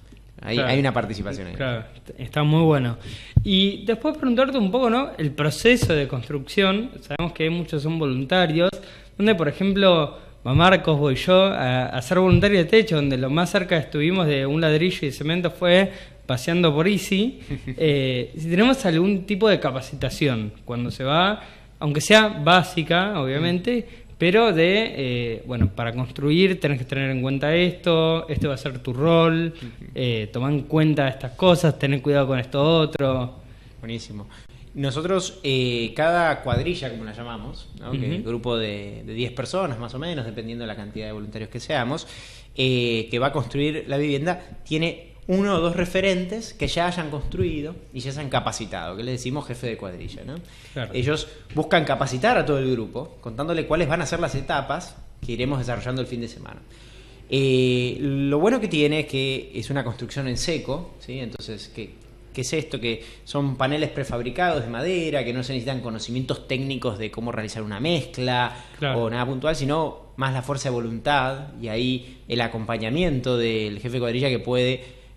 Hay una participación ahí. Claro, está muy bueno. Y después preguntarte un poco, ¿no? El proceso de construcción. Sabemos que muchos son voluntarios, donde por ejemplo va Marcos, voy yo a ser voluntario de techo, donde lo más cerca estuvimos de un ladrillo y cemento fue paseando por Easy. Si tenemos algún tipo de capacitación cuando se va, aunque sea básica, obviamente, pero para construir tenés que tener en cuenta esto va a ser tu rol, tomar en cuenta estas cosas, tener cuidado con esto otro. Buenísimo. Nosotros, cada cuadrilla, como la llamamos, ¿no? Que es un grupo de 10 personas más o menos, dependiendo de la cantidad de voluntarios que seamos, que va a construir la vivienda, tiene 1 o 2 referentes que ya hayan construido y ya se han capacitado, que le decimos jefe de cuadrilla, ¿no? Claro. Ellos buscan capacitar a todo el grupo, contándole cuáles van a ser las etapas que iremos desarrollando el fin de semana. Lo bueno que tiene es que es una construcción en seco, ¿sí? Entonces que ¿Qué es esto? Que son paneles prefabricados de madera, que no se necesitan conocimientos técnicos de cómo realizar una mezcla o nada puntual, sino más la fuerza de voluntad y ahí el acompañamiento del jefe de cuadrilla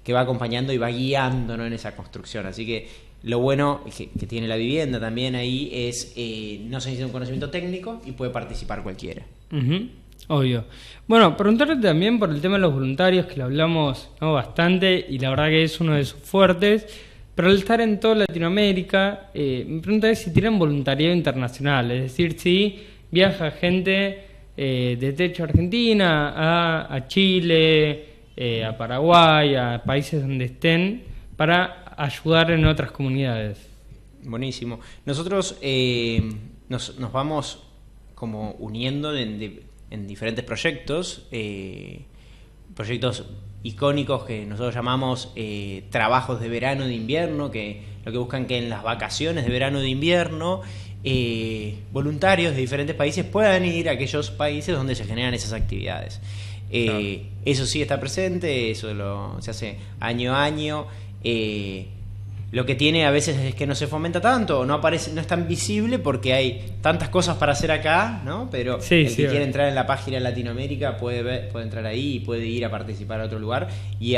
que va acompañando y va guiando, ¿no?, en esa construcción. Así que lo bueno que tiene la vivienda también ahí es no se necesita un conocimiento técnico y puede participar cualquiera. Obvio. Bueno, preguntarte también por el tema de los voluntarios, que lo hablamos, ¿no?, bastante, y la verdad que es uno de sus fuertes, pero al estar en toda Latinoamérica, me pregunta si tienen voluntariado internacional, es decir, si viaja gente de techo Argentina a Chile, a Paraguay, a países donde estén, para ayudar en otras comunidades. Buenísimo. Nosotros nos vamos como uniendo en diferentes proyectos icónicos que nosotros llamamos trabajos de verano, de invierno, que lo que buscan que en las vacaciones de verano, de invierno, voluntarios de diferentes países puedan ir a aquellos países donde se generan esas actividades. Eso sí está presente, eso se hace año a año. Lo que tiene a veces es que no se fomenta tanto, o no es tan visible porque hay tantas cosas para hacer acá, ¿no? Pero el que quiere entrar en la página de Latinoamérica puede entrar ahí y puede ir a participar a otro lugar, y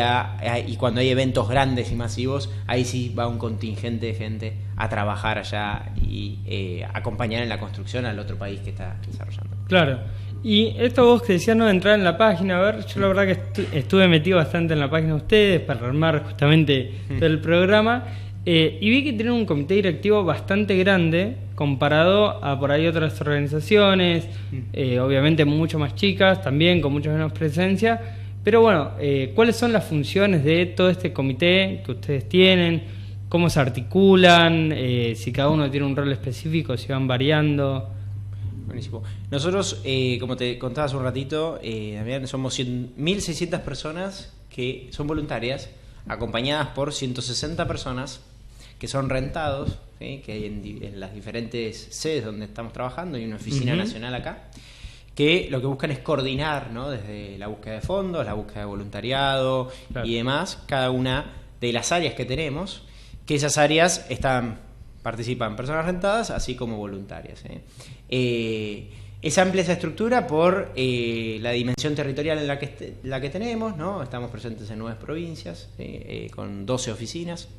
cuando hay eventos grandes y masivos, ahí sí va un contingente de gente a trabajar allá y acompañar en la construcción al otro país que está desarrollando. Claro. Y esto vos que decías, no, de entrar en la página, a ver, yo la verdad que estuve metido bastante en la página de ustedes para armar justamente el programa, y vi que tienen un comité directivo bastante grande comparado a por ahí otras organizaciones, obviamente mucho más chicas, también con mucha menos presencia, pero bueno, ¿cuáles son las funciones de todo este comité que ustedes tienen? ¿Cómo se articulan? Si cada uno tiene un rol específico, si van variando. Buenísimo. Nosotros, como te contaba hace un ratito, Damián, somos 1.600 personas que son voluntarias, acompañadas por 160 personas que son rentados, ¿sí?, que hay en las diferentes sedes donde estamos trabajando. Hay una oficina nacional acá, que lo que buscan es coordinar, ¿no?, desde la búsqueda de fondos, la búsqueda de voluntariado y demás, cada una de las áreas que tenemos, que esas áreas participan personas rentadas así como voluntarias. Es amplia esa estructura por la dimensión territorial en la que tenemos, ¿no? Estamos presentes en 9 provincias, con 12 oficinas,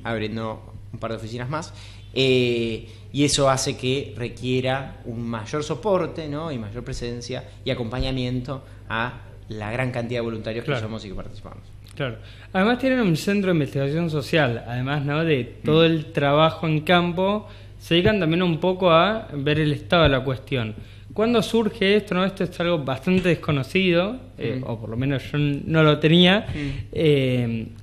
abriendo un par de oficinas más, y eso hace que requiera un mayor soporte, ¿no?, y mayor presencia y acompañamiento a la gran cantidad de voluntarios que somos y que participamos. Claro. Además tienen un centro de investigación social, además, ¿no?, de todo el trabajo en campo, se dedican también un poco a ver el estado de la cuestión. ¿Cuándo surge esto? ¿No? Esto es algo bastante desconocido, o por lo menos yo no lo tenía.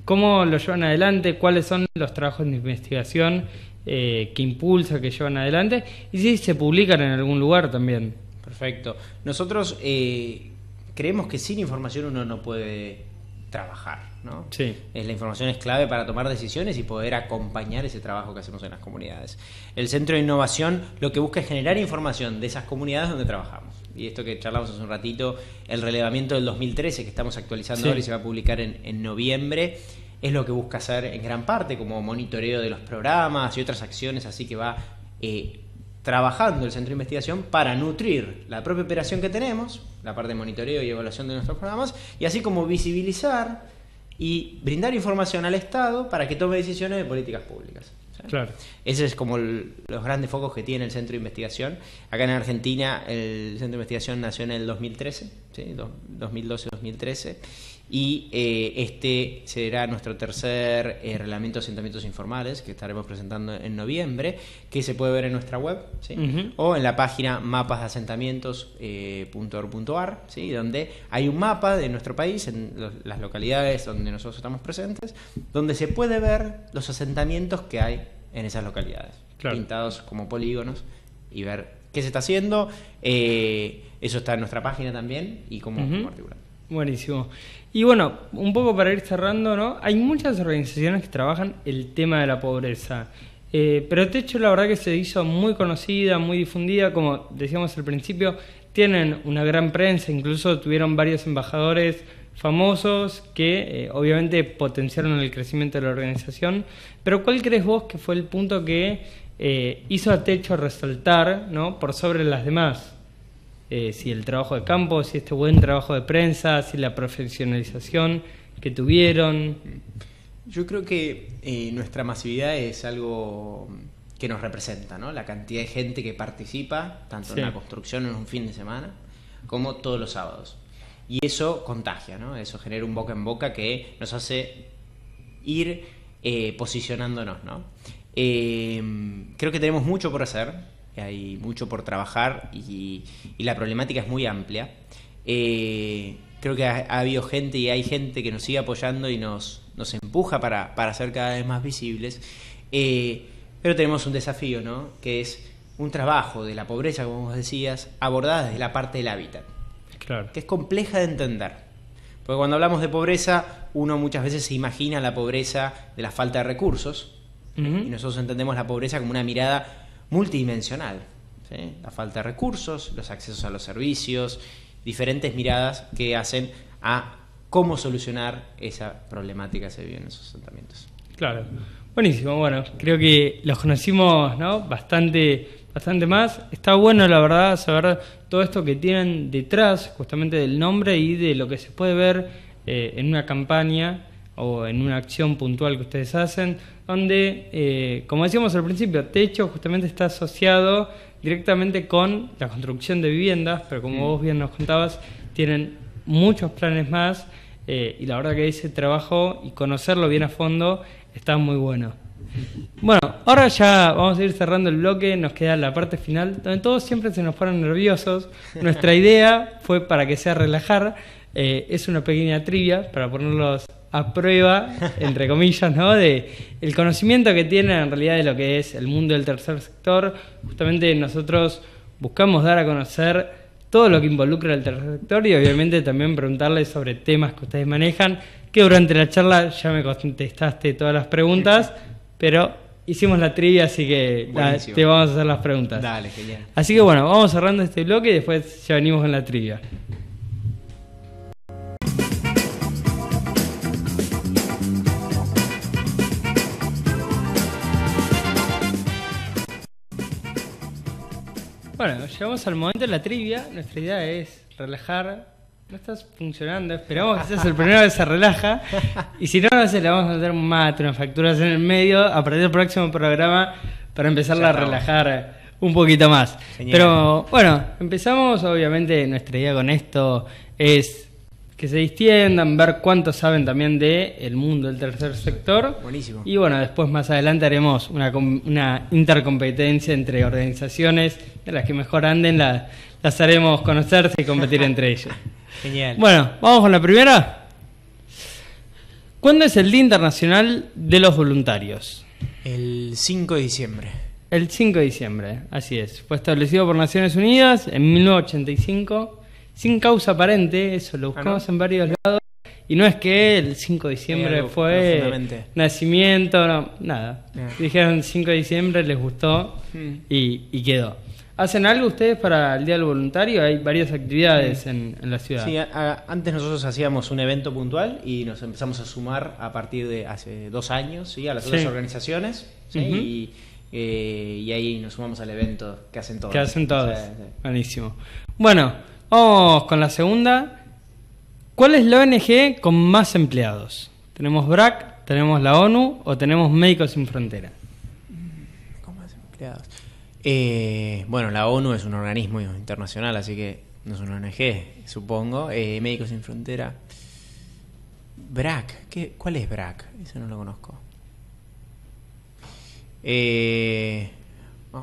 ¿Cómo lo llevan adelante? ¿Cuáles son los trabajos de investigación que impulsa, que llevan adelante? Y si se publican en algún lugar también. Perfecto. Nosotros creemos que sin información uno no puede trabajar, ¿no? Sí. La información es clave para tomar decisiones y poder acompañar ese trabajo que hacemos en las comunidades. El Centro de Innovación lo que busca es generar información de esas comunidades donde trabajamos. Y esto que charlamos hace un ratito, el relevamiento del 2013 que estamos actualizando ahora y se va a publicar en noviembre, es lo que busca hacer en gran parte como monitoreo de los programas y otras acciones así que va trabajando el Centro de Investigación para nutrir la propia operación que tenemos, la parte de monitoreo y evaluación de nuestros programas, y así como visibilizar y brindar información al Estado para que tome decisiones de políticas públicas. ¿Sí? Claro. Ese es como los grandes focos que tiene el Centro de Investigación. Acá en Argentina el Centro de Investigación nació en el 2013, ¿sí? 2012-2013, y este será nuestro tercer reglamento de asentamientos informales que estaremos presentando en noviembre, que se puede ver en nuestra web, ¿sí? O en la página mapasdeasentamientos.org.ar, ¿sí? Donde hay un mapa de nuestro país, en las localidades donde nosotros estamos presentes, donde se puede ver los asentamientos que hay en esas localidades, pintados como polígonos, y ver qué se está haciendo. Eso está en nuestra página también y cómo articular. Buenísimo. Y bueno, un poco para ir cerrando, ¿no? Hay muchas organizaciones que trabajan el tema de la pobreza. Pero Techo, la verdad que se hizo muy conocida, muy difundida, como decíamos al principio, tienen una gran prensa, incluso tuvieron varios embajadores famosos que obviamente potenciaron el crecimiento de la organización. Pero ¿cuál crees vos que fue el punto que hizo a Techo resaltar, ¿no?, por sobre las demás? Si el trabajo de campo, si este buen trabajo de prensa, si la profesionalización que tuvieron. Yo creo que nuestra masividad es algo que nos representa, ¿no? La cantidad de gente que participa, tanto en la construcción en un fin de semana, como todos los sábados. Y eso contagia, ¿no? Eso genera un boca en boca que nos hace ir posicionándonos, ¿no? Creo que tenemos mucho por hacer, hay mucho por trabajar y la problemática es muy amplia. Creo que ha habido gente y hay gente que nos sigue apoyando y nos empuja para ser cada vez más visibles. Pero tenemos un desafío, ¿no? Que es un trabajo de la pobreza, como vos decías, abordada desde la parte del hábitat. Claro. Que es compleja de entender. Porque cuando hablamos de pobreza, uno muchas veces se imagina la pobreza de la falta de recursos. Y nosotros entendemos la pobreza como una mirada multidimensional, ¿sí? La falta de recursos, los accesos a los servicios, diferentes miradas que hacen a cómo solucionar esa problemática que se vive en esos asentamientos. Claro. Buenísimo, bueno, creo que los conocimos, ¿no?, bastante más. Está bueno, la verdad, saber todo esto que tienen detrás, justamente del nombre y de lo que se puede ver en una campaña o en una acción puntual que ustedes hacen, donde, como decíamos al principio, Techo justamente está asociado directamente con la construcción de viviendas, pero como vos bien nos contabas, tienen muchos planes más, y la verdad que ese trabajo y conocerlo bien a fondo está muy bueno. Bueno, ahora ya vamos a ir cerrando el bloque, nos queda la parte final, donde todos siempre se nos ponen nerviosos. Nuestra idea fue para que sea relajar, es una pequeña trivia para ponerlos a prueba, entre comillas, ¿no?, de el conocimiento que tienen en realidad de lo que es el mundo del tercer sector. Justamente nosotros buscamos dar a conocer todo lo que involucra el tercer sector y obviamente también preguntarles sobre temas que ustedes manejan, que durante la charla ya me contestaste todas las preguntas, pero hicimos la trivia, así que te vamos a hacer las preguntas. Dale, genial. Así que bueno, vamos cerrando este bloque y después ya venimos con la trivia. Bueno, llegamos al momento de la trivia. Nuestra idea es relajar. No estás funcionando, esperamos que seas el primero que se relaja. Y si no, le vamos a meter un mate, unas facturas en el medio a partir del próximo programa para empezarla a relajar un poquito más. Genial. Pero bueno, empezamos. Obviamente nuestra idea con esto es que se distiendan, ver cuánto saben también del mundo del tercer sector. Buenísimo. Y bueno, después más adelante haremos una intercompetencia entre organizaciones, de las que mejor anden, las haremos conocerse y competir entre ellos. Genial. Bueno, vamos con la primera. ¿Cuándo es el Día Internacional de los Voluntarios? El 5 de diciembre. El 5 de diciembre, así es. Fue establecido por Naciones Unidas en 1985. Sin causa aparente, eso lo buscamos en varios lados. Y no es que el 5 de diciembre fue nacimiento, no, nada. Dijeron 5 de diciembre, les gustó y quedó. ¿Hacen algo ustedes para el Día del Voluntario? Hay varias actividades en la ciudad. Sí, antes nosotros hacíamos un evento puntual y nos empezamos a sumar a partir de hace 2 años, ¿sí?, a las otras organizaciones, ¿sí? Y ahí nos sumamos al evento que hacen todos. Sí. Buenísimo. Bueno, vamos con la segunda. ¿Cuál es la ONG con más empleados? ¿Tenemos BRAC, tenemos la ONU o tenemos Médicos Sin Frontera? ¿Con más empleados? Bueno, la ONU es un organismo internacional, así que no es una ONG, supongo. Médicos Sin Frontera. BRAC, ¿cuál es BRAC? Eso no lo conozco.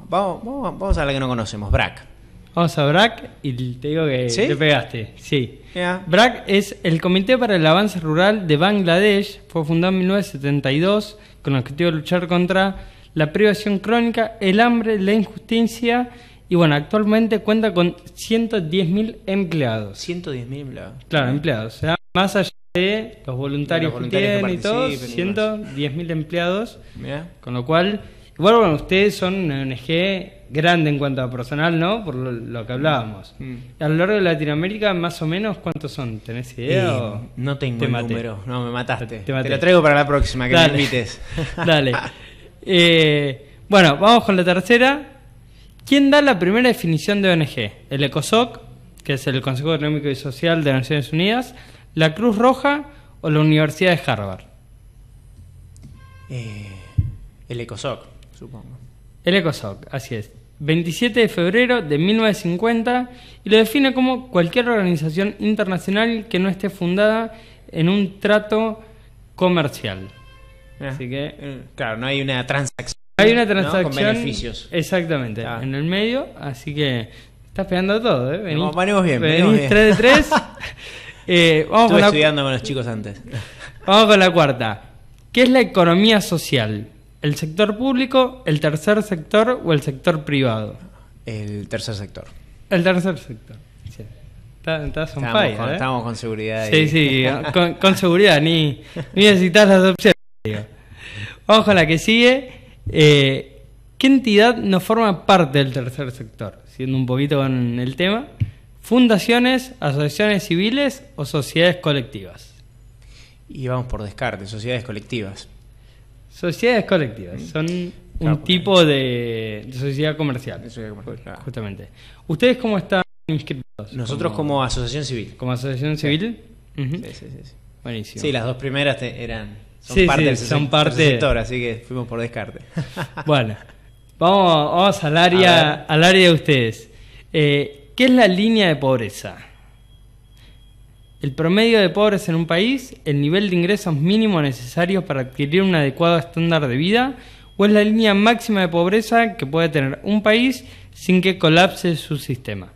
Vamos a la que no conocemos, BRAC. Vamos a BRAC y te digo que ¿sí? Te pegaste. Sí. Yeah. BRAC es el Comité para el Avance Rural de Bangladesh. Fue fundado en 1972 con el objetivo de luchar contra la privación crónica, el hambre, la injusticia. Y bueno, actualmente cuenta con 110.000 empleados. 110.000 empleados. Claro, empleados. O sea, más allá de los voluntarios que tienen y todo, 110.000 empleados. Mirá. Con lo cual, igual, bueno, ustedes son una ONG grande en cuanto a personal, ¿no? Por lo que hablábamos. A lo largo de Latinoamérica, más o menos, ¿cuántos son? ¿Tenés idea? O no tengo el número. No, me mataste. Te lo traigo para la próxima, que me invites. Dale. Bueno, vamos con la tercera. ¿Quién da la primera definición de ONG? ¿El ECOSOC, que es el Consejo Económico y Social de Naciones Unidas, la Cruz Roja o la Universidad de Harvard? El ECOSOC, supongo. El ECOSOC, así es. 27 de febrero de 1950 y lo define como cualquier organización internacional que no esté fundada en un trato comercial. Así que... claro, no hay una transacción. Hay una transacción, ¿no? Con beneficios. Exactamente, en el medio, así que estás pegando todo, ¿eh? Venimos bien. 3 de 3. Estuve estudiando con los chicos antes. Vamos con la cuarta. ¿Qué es la economía social? ¿El sector público, el tercer sector o el sector privado? El tercer sector. El tercer sector. Sí. Estás on fire, estamos con seguridad. Sí, con seguridad, ni necesitas las opciones. Digo. Vamos con la que sigue. ¿Qué entidad no forma parte del tercer sector? Siendo un poquito con el tema. ¿Fundaciones, asociaciones civiles o sociedades colectivas? Y vamos por descarte, sociedades colectivas. Sociedades colectivas, son un tipo de sociedad comercial. Justamente. ¿Ustedes cómo están inscritos? Nosotros como asociación civil. ¿Como asociación civil? Sí. Buenísimo. Sí, las dos primeras son parte del sector, así que fuimos por descarte. Bueno, vamos al área de ustedes. ¿Qué es la línea de pobreza? El promedio de pobres en un país, el nivel de ingresos mínimo necesarios para adquirir un adecuado estándar de vida, o es la línea máxima de pobreza que puede tener un país sin que colapse su sistema.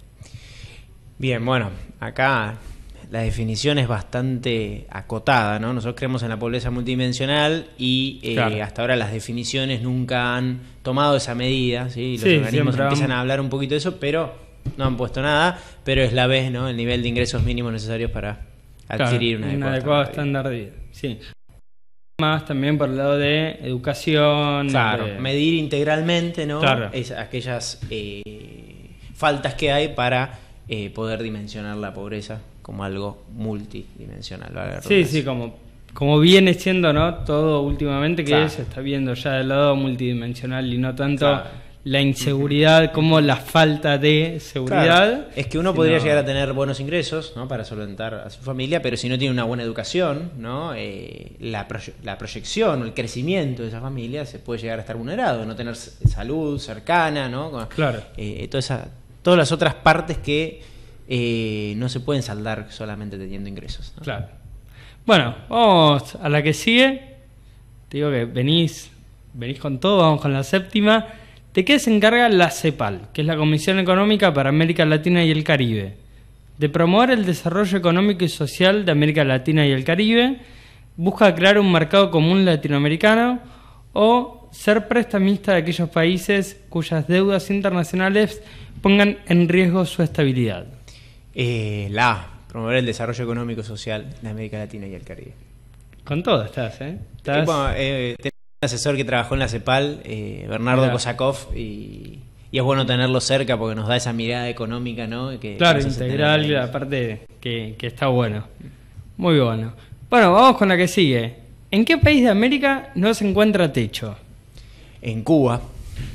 Bien, bueno, acá la definición es bastante acotada, ¿no? Nosotros creemos en la pobreza multidimensional y hasta ahora las definiciones nunca han tomado esa medida, ¿sí? Los organismos empiezan a hablar un poquito de eso, pero no han puesto nada, pero es la vez, ¿no? El nivel de ingresos mínimos necesarios para adquirir un adecuado estándar de vida. Sí. Más también por el lado de educación. Claro, medir integralmente, ¿no? Aquellas faltas que hay para poder dimensionar la pobreza como algo multidimensional, ¿vale? Sí, como viene siendo, ¿no? Todo últimamente que se está viendo ya del lado multidimensional y no tanto la inseguridad como la falta de seguridad. Claro. Es que uno podría llegar a tener buenos ingresos, ¿no? Para solventar a su familia, pero si no tiene una buena educación, ¿no? La proyección o el crecimiento de esa familia se puede llegar a estar vulnerado, no tener salud cercana, ¿no? Todas las otras partes que no se pueden saldar solamente teniendo ingresos, ¿no? Claro. Bueno, vamos a la que sigue. Te digo que venís con todo, vamos con la séptima. ¿De qué se encarga la CEPAL, que es la Comisión Económica para América Latina y el Caribe? De promover el desarrollo económico y social de América Latina y el Caribe, busca crear un mercado común latinoamericano o ser prestamista de aquellos países cuyas deudas internacionales pongan en riesgo su estabilidad. Promover el desarrollo económico y social de América Latina y el Caribe. Con todo estás, ¿eh? Un asesor que trabajó en la CEPAL, Bernardo Kosakov, y es bueno tenerlo cerca porque nos da esa mirada económica, ¿no? Integral, aparte que está bueno. Muy bueno. Bueno, vamos con la que sigue. ¿En qué país de América no se encuentra techo? En Cuba.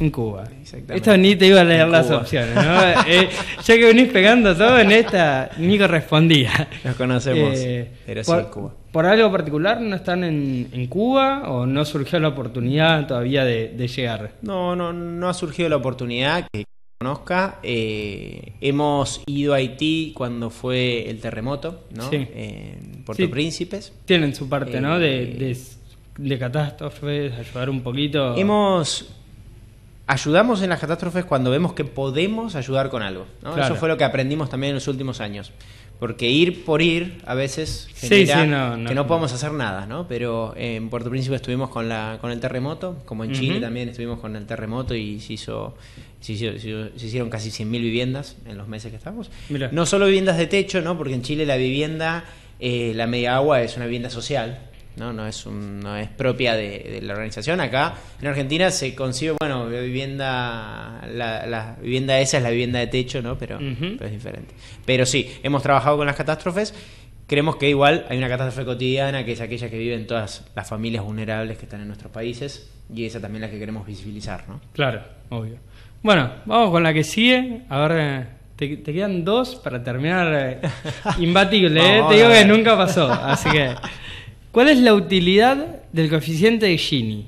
En Cuba. Esto ni te iba a leer las opciones, ¿no? Ya que venís pegando todo en esta, ni correspondía. Nos conocemos, pero sí, Cuba. ¿Por algo particular no están en Cuba o no surgió la oportunidad todavía de llegar? No ha surgido la oportunidad que conozca. Hemos ido a Haití cuando fue el terremoto, ¿no? Sí. En Puerto Príncipes. Tienen su parte, ¿no? De catástrofes, ayudar un poquito. Ayudamos en las catástrofes cuando vemos que podemos ayudar con algo, ¿no? Claro. Eso fue lo que aprendimos también en los últimos años. Porque ir por ir a veces genera que no podemos hacer nada, ¿no? Pero en Puerto Príncipe estuvimos con el terremoto, como en Chile también estuvimos con el terremoto y se hicieron casi 100.000 viviendas en los meses que estábamos. Mirá. No solo viviendas de techo, ¿no? Porque en Chile la vivienda, la media agua es una vivienda social. no es propia de la organización. Acá en Argentina se concibe, bueno, vivienda, la vivienda esa es la vivienda de techo, ¿no? Pero es diferente. Pero sí, hemos trabajado con las catástrofes. Creemos que igual hay una catástrofe cotidiana, que es aquella que viven todas las familias vulnerables que están en nuestros países, y esa también la que queremos visibilizar, ¿no? Claro, obvio. Bueno, vamos con la que sigue. A ver, te quedan 2 para terminar imbatible, ¿eh? Te digo que nunca pasó, así que... ¿Cuál es la utilidad del coeficiente de Gini?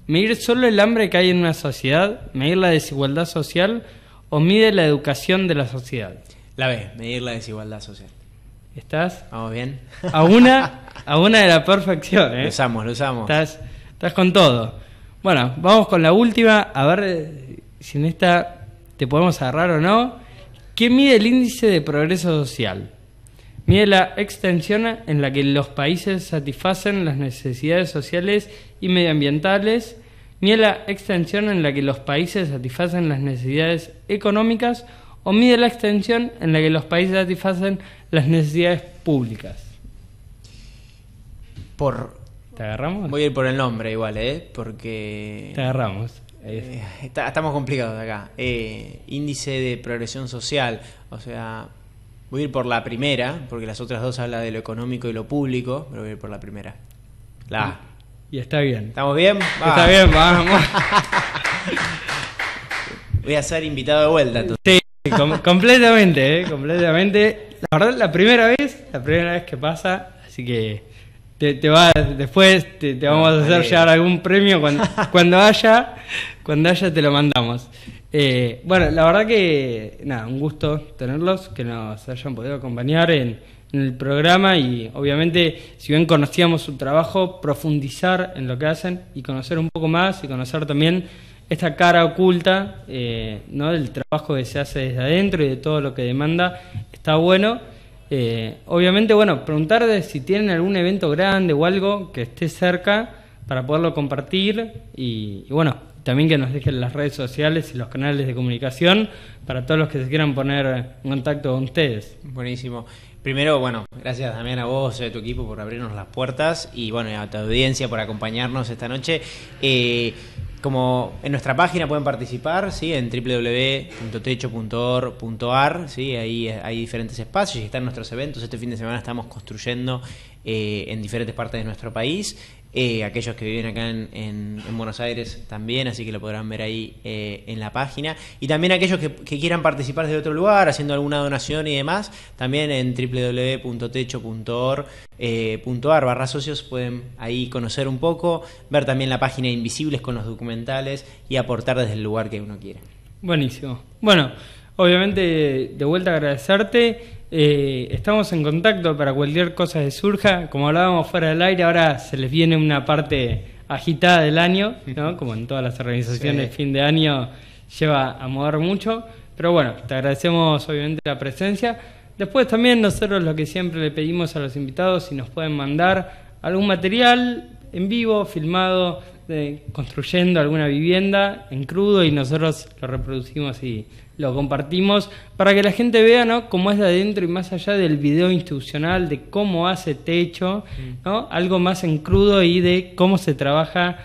¿Medir solo el hambre que hay en una sociedad? ¿Medir la desigualdad social? ¿O mide la educación de la sociedad? La B, medir la desigualdad social. ¿Estás? ¿Vamos bien? A una de la perfección, ¿eh? Lo usamos. Estás con todo. Bueno, vamos con la última. A ver si en esta te podemos agarrar o no. ¿Qué mide el índice de progreso social? Mide la extensión en la que los países satisfacen las necesidades sociales y medioambientales. Mide la extensión en la que los países satisfacen las necesidades económicas. O mide la extensión en la que los países satisfacen las necesidades públicas. ¿Te agarramos? Voy a ir por el nombre igual, porque... Te agarramos. Estamos complicados acá. Índice de progresión social. O sea, voy a ir por la primera, porque las otras dos hablan de lo económico y lo público, pero voy a ir por la primera. La A. Y está bien. ¿Estamos bien? Está bien, vamos. Voy a ser invitado de vuelta, entonces. Sí. Completamente, completamente. La verdad, la primera vez que pasa, así que después te vamos a hacer llegar algún premio cuando haya te lo mandamos. Bueno, la verdad que nada, un gusto tenerlos, que nos hayan podido acompañar en el programa, y obviamente, si bien conocíamos su trabajo, profundizar en lo que hacen y conocer un poco más, y conocer también esta cara oculta, ¿no?, del trabajo que se hace desde adentro y de todo lo que demanda, está bueno. Obviamente, bueno, preguntar de si tienen algún evento grande o algo que esté cerca para poderlo compartir, y bueno, también que nos dejen las redes sociales y los canales de comunicación para todos los que se quieran poner en contacto con ustedes. Buenísimo. Primero, bueno, gracias también a vos y a tu equipo por abrirnos las puertas, y bueno, a tu audiencia por acompañarnos esta noche. Como en nuestra página pueden participar, ¿sí?, en www.techo.org.ar, ¿sí?, ahí hay diferentes espacios y están nuestros eventos. Este fin de semana estamos construyendo en diferentes partes de nuestro país. Aquellos que viven acá en Buenos Aires también, así que lo podrán ver ahí en la página. Y también aquellos que quieran participar desde otro lugar, haciendo alguna donación y demás, también en www.techo.org.ar/socios pueden ahí conocer un poco, ver también la página de Invisibles con los documentales y aportar desde el lugar que uno quiera. Buenísimo. Bueno, obviamente de vuelta agradecerte. Estamos en contacto para cualquier cosa que surja. Como hablábamos fuera del aire, ahora se les viene una parte agitada del año, ¿no? Como en todas las organizaciones, sí. Fin de año lleva a mover mucho, pero bueno, te agradecemos obviamente la presencia. Después también nosotros lo que siempre le pedimos a los invitados, si nos pueden mandar algún material en vivo, filmado, construyendo alguna vivienda en crudo, y nosotros lo reproducimos y lo compartimos para que la gente vea, ¿no?, cómo es de adentro y más allá del video institucional, de cómo hace Techo, ¿no?, algo más en crudo y de cómo se trabaja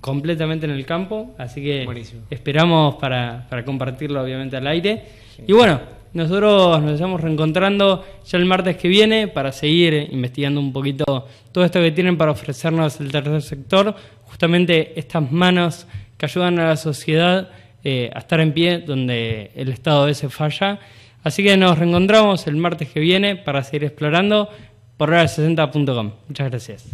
completamente en el campo. Así que buenísimo. Esperamos para compartirlo obviamente al aire. Sí. Y bueno, nosotros nos estamos reencontrando ya el martes que viene para seguir investigando un poquito todo esto que tienen para ofrecernos el tercer sector, justamente estas manos que ayudan a la sociedad a estar en pie donde el Estado a veces falla. Así que nos reencontramos el martes que viene para seguir explorando por Real60.com. Muchas gracias.